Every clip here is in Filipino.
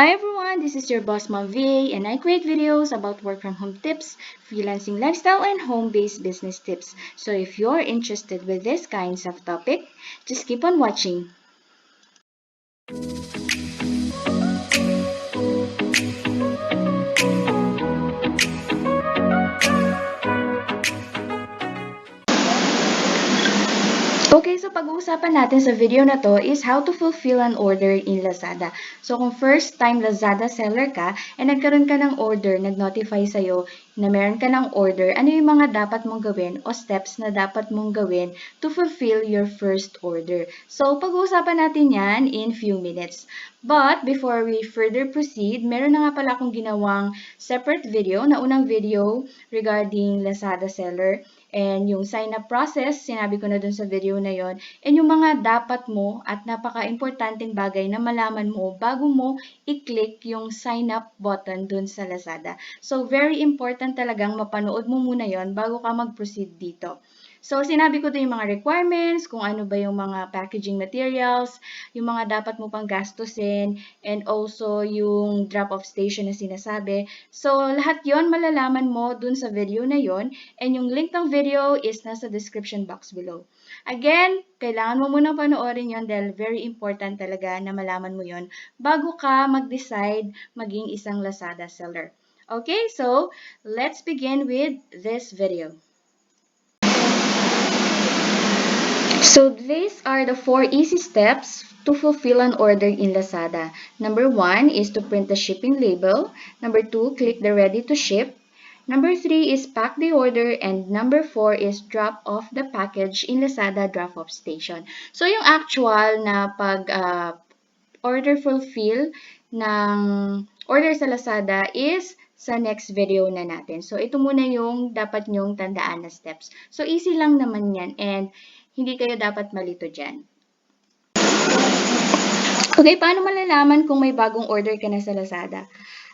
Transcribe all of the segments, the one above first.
Hi everyone, this is your boss Mom VA and I create videos about work from home tips, freelancing lifestyle, and home-based business tips. So if you're interested with these kinds of topic, just keep on watching. Okay, so pag-uusapan natin sa video na to is how to fulfill an order in Lazada. So kung first time Lazada seller ka and nagkaroon ka ng order, nag-notify sa'yo na meron ka ng order, ano yung mga dapat mong gawin o steps na dapat mong gawin to fulfill your first order. So pag-uusapan natin yan in few minutes. But before we further proceed, meron na nga pala akong ginawang separate video, na unang video regarding Lazada seller. And yung sign-up process, sinabi ko na dun sa video na yon. And yung mga dapat mo at napaka-importanting bagay na malaman mo bago mo i-click yung sign-up button dun sa Lazada. So, very important talagang mapanood mo muna yon bago ka mag-proceed dito. So, sinabi ko doon yung mga requirements, kung ano ba yung mga packaging materials, yung mga dapat mo pang gastusin, and also yung drop-off station na sinasabi. So, lahat yon malalaman mo dun sa video na yon, and yung link ng video is nasa description box below. Again, kailangan mo munang panoorin yon dahil very important talaga na malaman mo yon bago ka mag-decide maging isang Lazada seller. Okay, so let's begin with this video. So these are the 4 easy steps to fulfill an order in Lazada. Number 1 is to print the shipping label. Number 2, click the ready to ship. Number 3 is pack the order. And number 4 is drop off the package in Lazada drop-off station. So yung actual na order fulfill ng order sa Lazada is sa next video na natin. So ito muna yung dapat nyong tandaan na steps. So easy lang naman yan and hindi kayo dapat malito dyan. Okay, paano malalaman kung may bagong order ka na sa Lazada?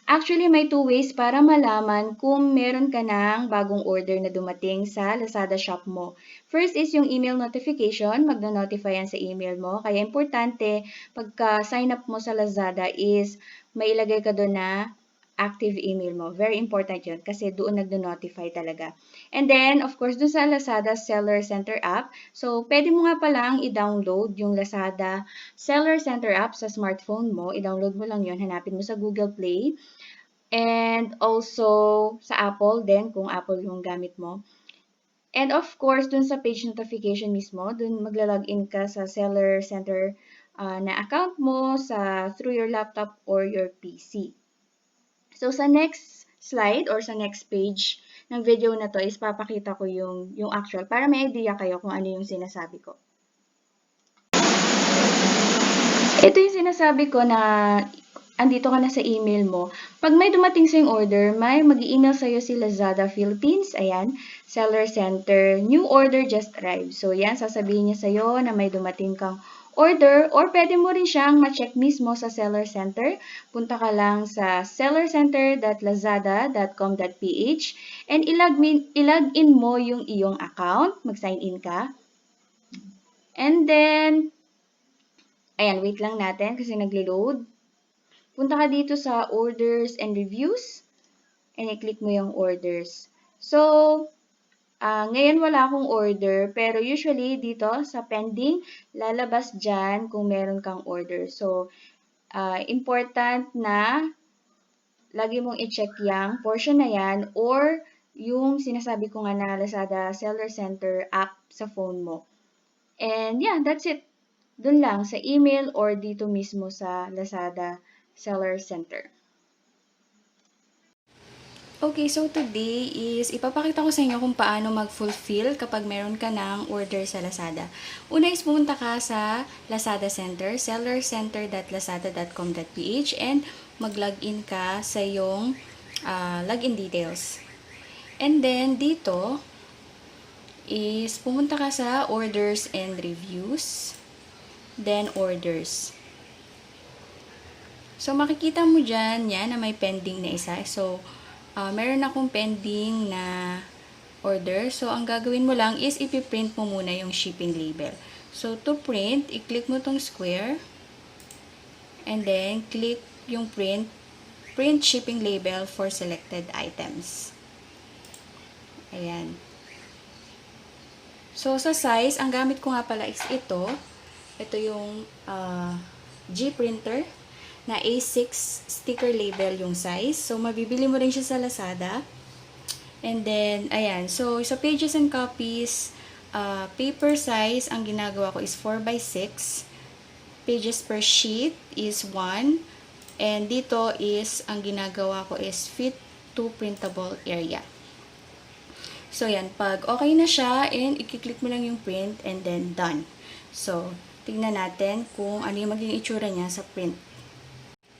Actually, may 2 ways para malaman kung meron ka ng bagong order na dumating sa Lazada shop mo. First is yung email notification. Magna-notify yan sa email mo. Kaya importante, pagka-sign up mo sa Lazada is mailagay ka doon na active email mo. Very important yun kasi doon nagno-notify talaga. And then, of course, doon sa Lazada Seller Center app. So, pwede mo nga palang i-download yung Lazada Seller Center app sa smartphone mo. I-download mo lang yun. Hanapin mo sa Google Play. And also sa Apple din, kung Apple yung gamit mo. And of course, dun sa page notification mismo, dun magla-login ka sa Seller Center na account mo through your laptop or your PC. So, sa next slide or sa next page ng video na to is papakita ko yung actual para may idea kayo kung ano yung sinasabi ko. Ito yung sinasabi ko na andito ka na sa email mo. Pag may dumating sa yung order, may mag-email sa'yo si Lazada Philippines. Ayan, Seller Center, new order just arrived. So, yan, sasabihin niya sa'yo na may dumating kang order or pwede mo rin siyang ma-check mismo sa Seller Center. Punta ka lang sa sellercenter.lazada.com.ph and ilog in mo yung iyong account. Mag-sign in ka. And then, ayan, wait lang natin kasi naglo-load. Punta ka dito sa orders and reviews and i-click mo yung orders. So, ngayon wala akong order, pero usually dito sa pending, lalabas dyan kung meron kang order. So, important na lagi mong i-check yung portion na yan or yung sinasabi ko nga na Lazada Seller Center app sa phone mo. And yeah, that's it. Dun lang sa email or dito mismo sa Lazada Seller Center. Okay, so today is ipapakita ko sa inyo kung paano mag-fulfill kapag meron ka ng order sa Lazada. Una is pumunta ka sa Lazada Center, sellercenter.lazada.com.ph and mag-login ka sa iyong login details. And then dito is pumunta ka sa orders and reviews, then orders. So makikita mo dyan yan na may pending na isa. So, meron akong pending na order. So, ang gagawin mo lang is ipiprint mo muna yung shipping label. So, to print, i-click mo tong square. and then click yung print shipping label for selected items. Ayan. So, sa size, ang gamit ko nga pala is ito. Ito yung G printer na A6 sticker label yung size. So, mabibili mo rin siya sa Lazada. And then, ayan. So, sa pages and copies, paper size, ang ginagawa ko is 4x6. Pages per sheet is 1. And dito is, ang ginagawa ko is fit to printable area. So, yan. Pag okay na siya, and i-click mo lang yung print, and then done. So, tingnan natin kung ano yung maging itsura niya sa print.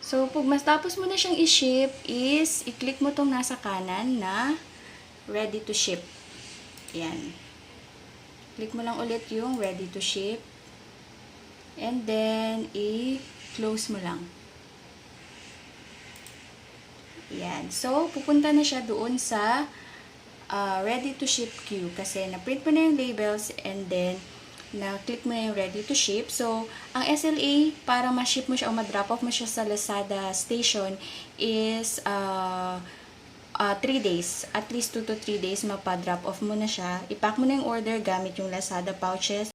So, pag matapos mo na siyang i-ship, is i-click mo tong nasa kanan na ready to ship. Yan. Click mo lang ulit yung ready to ship. And then, i-close mo lang. Yan. So, pupunta na siya doon sa ready to ship queue kasi na-print mo na yung labels and then na-click mo na yung ready to ship. So, ang SLA para ma-ship mo siya o ma-drop off mo siya sa Lazada station is 3 days. At least 2 to 3 days mapa-drop off mo na siya. I-pack mo na yung order gamit yung Lazada pouches.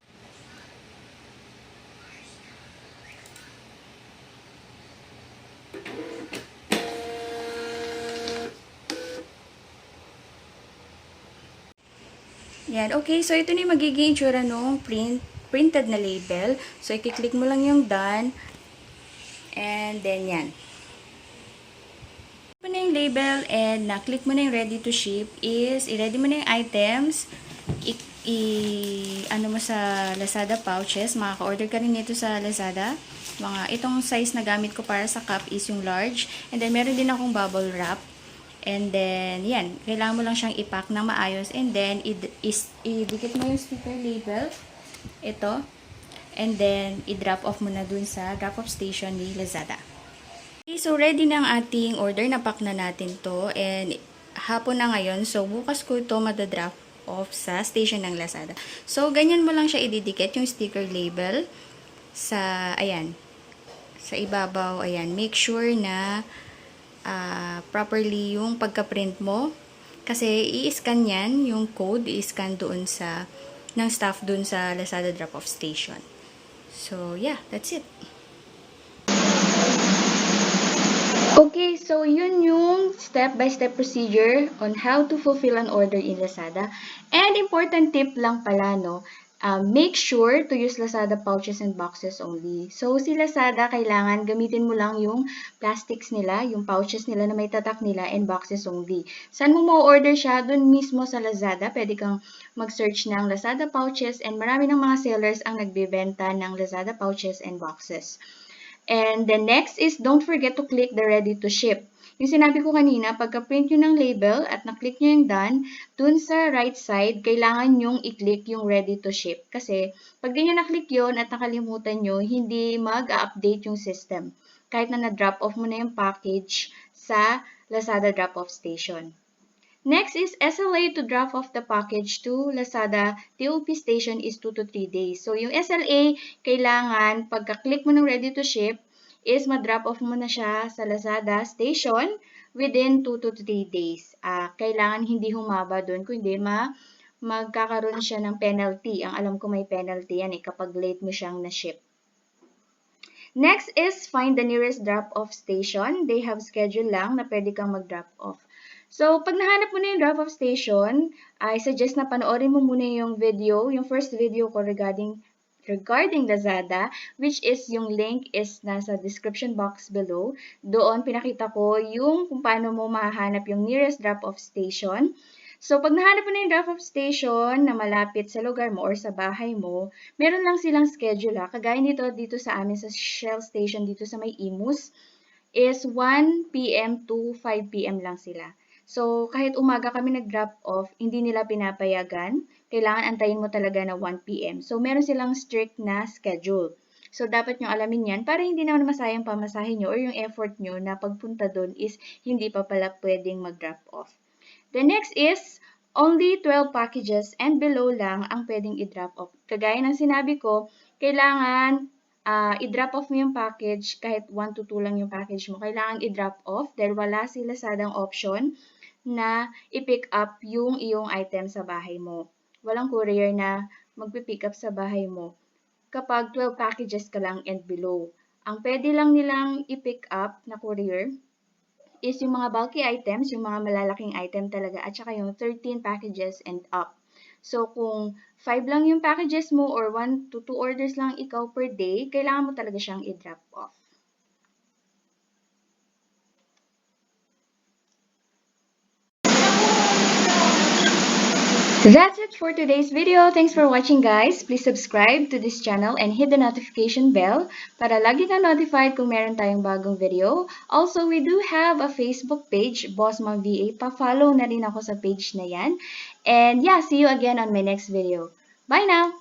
Yan. Okay, so ito na yung magiging itsura nung printed na label. So, i-click mo lang yung done. And then, yan. Click mo na yung label and na-click mo na yung ready to ship is, i-ready mo na yung items. Ano mo sa Lazada pouches. Makaka-order ka rin nito sa Lazada. Itong size na gamit ko para sa cup is yung large. And then, meron din akong bubble wrap. And then, yan. Kailangan mo lang siyang ipack ng maayos. And then, idikit mo yung sticker label. Ito. And then, i-drop off mo na dun sa drop-off station ni Lazada. Okay, so, ready na ang ating order. Napack na natin to. And, hapon na ngayon. So, bukas ko ito madadrop off sa station ng Lazada. So, ganyan mo lang siya ididikit yung sticker label sa, ayan, sa ibabaw. Ayan, make sure na properly yung pagka-print mo. Kasi i-scan yan, yung code, i-scan doon ng staff doon sa Lazada drop-off station. So, yeah, that's it. Okay, so yun yung step-by-step procedure on how to fulfill an order in Lazada. And important tip lang pala, no? Make sure to use Lazada pouches and boxes only. So, si Lazada, kailangan gamitin mo lang yung plastics nila, yung pouches nila na may tatak nila, and boxes only. Saan mo ma-order siya? Doon mismo sa Lazada. Pwede kang mag-search ng Lazada pouches and marami ng mga sellers ang nagbebenta ng Lazada pouches and boxes. And the next is don't forget to click the ready to ship. Yung sinabi ko kanina, pagka-print nyo ng label at na-click nyo yung done, dun sa right side, kailangan nyong i-click yung ready to ship. Kasi pag di nyo na-click yun at nakalimutan nyo, hindi mag-update yung system. Kahit na na-drop off mo na yung package sa Lazada drop-off station. Next is SLA to drop off the package to Lazada TOP station is 2 to 3 days. So, yung SLA, kailangan pagka-click mo ng ready to ship, is ma-drop off mo na siya sa Lazada station within 2 to 3 days. Kailangan hindi humaba doon, kundi magkakaroon siya ng penalty. Ang alam ko may penalty yan kapag late mo siyang na-ship. Next is find the nearest drop-off station. They have schedule lang na pwede kang mag-drop off. So, pag nahanap mo na yung drop-off station, I suggest na panoorin mo muna yung video, yung first video ko regarding Lazada, which is yung link is nasa description box below. Doon, pinakita ko yung kung paano mo mahahanap yung nearest drop-off station. So, pag nahanap mo na yung drop-off station na malapit sa lugar mo or sa bahay mo, meron lang silang schedule Kagaya dito sa amin sa Shell Station dito sa may Imus is 1 p.m. to 5 p.m. lang sila. So, kahit umaga kami nag-drop off, hindi nila pinapayagan. Kailangan antayin mo talaga na 1 p.m. So, meron silang strict na schedule. So, dapat nyo alamin yan para hindi naman masayang pamasahin nyo or yung effort nyo na pagpunta doon is hindi pa pala pwedeng mag-drop off. The next is only 12 packages and below lang ang pwedeng i-drop off. Kagaya ng sinabi ko, kailangan i-drop off mo yung package, kahit 1 to 2 lang yung package mo, kailangan i-drop off dahil wala si Lazadang option na i-pick up yung iyong item sa bahay mo. Walang courier na magpi-pick up sa bahay mo kapag 12 packages ka lang and below. Ang pwede lang nilang i-pick up na courier is yung mga bulky items, yung mga malalaking item talaga, at saka yung 13 packages and up. So, kung 5 lang yung packages mo or 1 to 2 orders lang ikaw per day, kailangan mo talaga siyang i-drop off. That's it for today's video. Thanks for watching, guys. Please subscribe to this channel and hit the notification bell para lagi ka notified kung meron tayong bagong video. Also, we do have a Facebook page, Boss Mom VA. Pa-follow na rin ako sa page na yan. And yeah, see you again on my next video. Bye now!